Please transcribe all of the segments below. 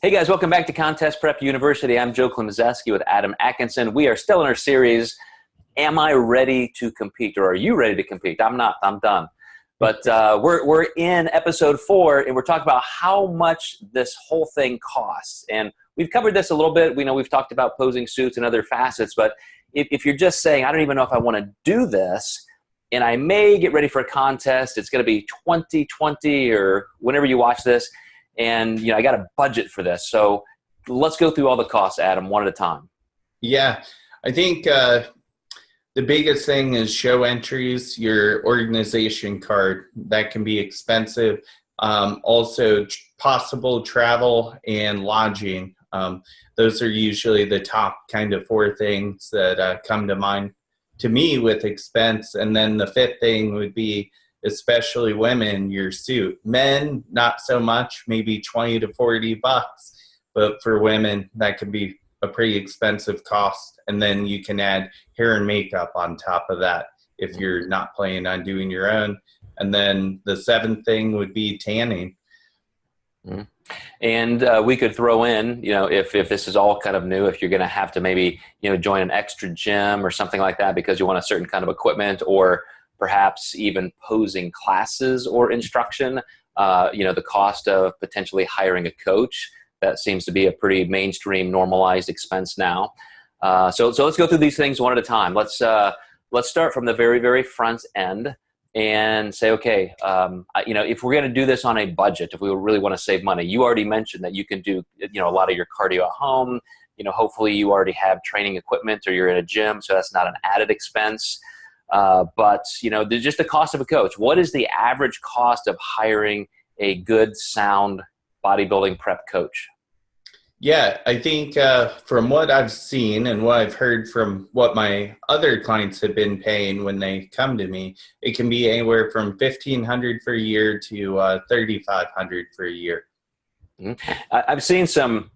Hey guys, welcome back to Contest Prep University. I'm Joe Klemczewski with Adam Atkinson. We are still in our series, Am I Ready to Compete? Or are you ready to compete? I'm not, I'm done. But we're in episode 4 and we're talking about how much this whole thing costs. And we've covered this a little bit. We know we've talked about posing suits and other facets, but if you're just saying, I don't even know if I want to do this, and I may get ready for a contest, it's going to be 2020 or whenever you watch this, and I got a budget for this. So let's go through all the costs, Adam, one at a time. Yeah, I think the biggest thing is show entries, your organization card. That can be expensive. Also, possible travel and lodging. Those are usually the top kind of 4 things that come to mind to me with expense. And then the 5th thing would be, especially women, your suit. Men, not so much, maybe 20 to 40 bucks. But for women, that can be a pretty expensive cost. And then you can add hair and makeup on top of that if you're not planning on doing your own. And then the 7th thing would be tanning. Mm-hmm. And we could throw in, if this is all kind of new, if you're going to have to maybe, join an extra gym or something like that because you want a certain kind of equipment, or perhaps even posing classes or instruction, the cost of potentially hiring a coach. That seems to be a pretty mainstream normalized expense now. So let's go through these things one at a time. Let's start from the very, very front end and say, okay, if we're going to do this on a budget, if we really want to save money, you already mentioned that you can do, a lot of your cardio at home. Hopefully you already have training equipment or you're in a gym, so that's not an added expense. But there's just the cost of a coach. What is the average cost of hiring a good, sound bodybuilding prep coach? Yeah, I think from what I've seen and what I've heard from what my other clients have been paying when they come to me, it can be anywhere from $1,500 for a year to $3,500 for a year. Mm-hmm. I've seen some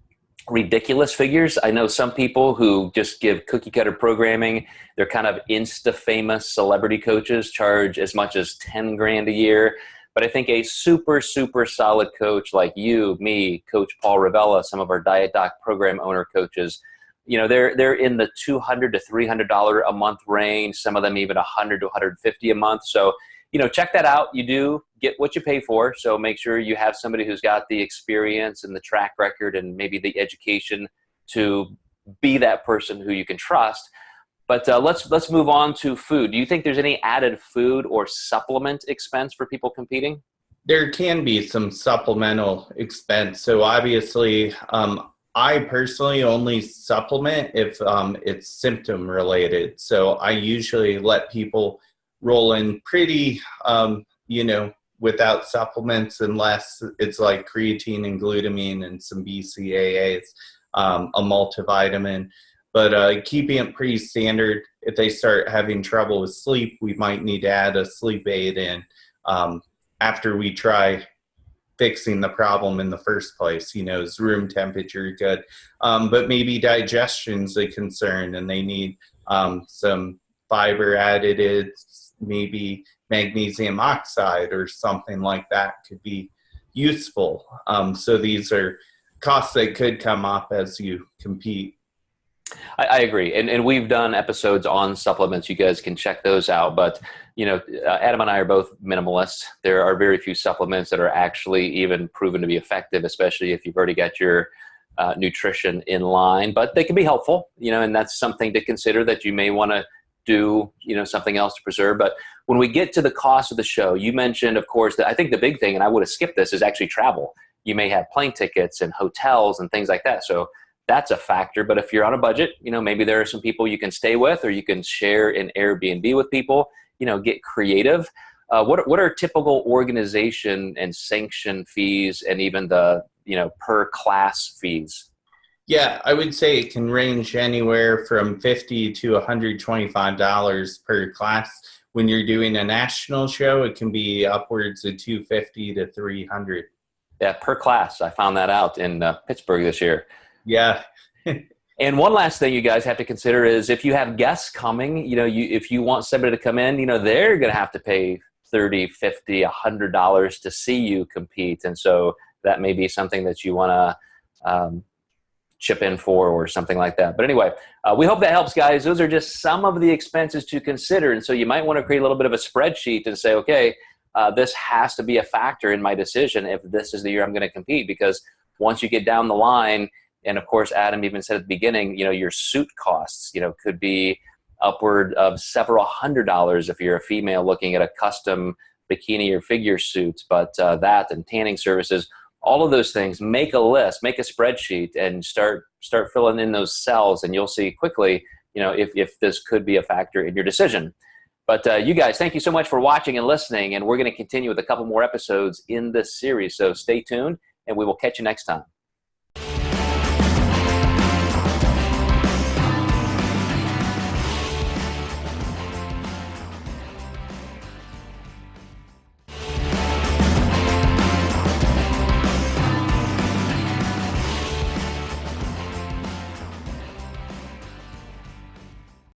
ridiculous figures. I know some people who just give cookie cutter programming. They're kind of Insta famous celebrity coaches, charge as much as 10 grand a year. But I think a super, super solid coach like you, me, Coach Paul Ravella, some of our Diet Doc program owner coaches, they're in the $200 to $300 a month range. Some of them even $100 to $150 a month. So, check that out. You do get what you pay for. So make sure you have somebody who's got the experience and the track record and maybe the education to be that person who you can trust. But let's move on to food. Do you think there's any added food or supplement expense for people competing? There can be some supplemental expense. So obviously, I personally only supplement if it's symptom related. So I usually let people roll in pretty, without supplements, unless it's like creatine and glutamine and some BCAAs, a multivitamin. But keeping it pretty standard. If they start having trouble with sleep, we might need to add a sleep aid in after we try fixing the problem in the first place. Is room temperature good? But maybe digestion's a concern and they need some fiber additives, maybe magnesium oxide or something like that could be useful. So these are costs that could come up as you compete. I agree. And we've done episodes on supplements. You guys can check those out. But, Adam and I are both minimalists. There are very few supplements that are actually even proven to be effective, especially if you've already got your nutrition in line. But they can be helpful, and that's something to consider, that you may want to do, something else to preserve. But when we get to the cost of the show, you mentioned, of course, that I think the big thing, and I would have skipped this, is actually travel. You may have plane tickets and hotels and things like that. So that's a factor. But if you're on a budget, maybe there are some people you can stay with, or you can share an Airbnb with people, get creative. What are typical organization and sanction fees, and even the, per class fees? Yeah, I would say it can range anywhere from $50 to $125 per class. When you're doing a national show, it can be upwards of $250 to $300. Yeah, per class. I found that out in Pittsburgh this year. Yeah. And one last thing you guys have to consider is, if you have guests coming, if you want somebody to come in, they're going to have to pay $30, $50, $100 to see you compete. And so that may be something that you want to chip in for or something like that. But anyway, we hope that helps, guys. Those are just some of the expenses to consider. And so you might want to create a little bit of a spreadsheet and say, okay, this has to be a factor in my decision if this is the year I'm going to compete, because once you get down the line, and of course, Adam even said at the beginning, your suit costs, could be upward of several $100s if you're a female looking at a custom bikini or figure suit. But that and tanning services, all of those things, make a list, make a spreadsheet, and start filling in those cells, and you'll see quickly, if this could be a factor in your decision. But you guys, thank you so much for watching and listening, and we're going to continue with a couple more episodes in this series. So stay tuned, and we will catch you next time.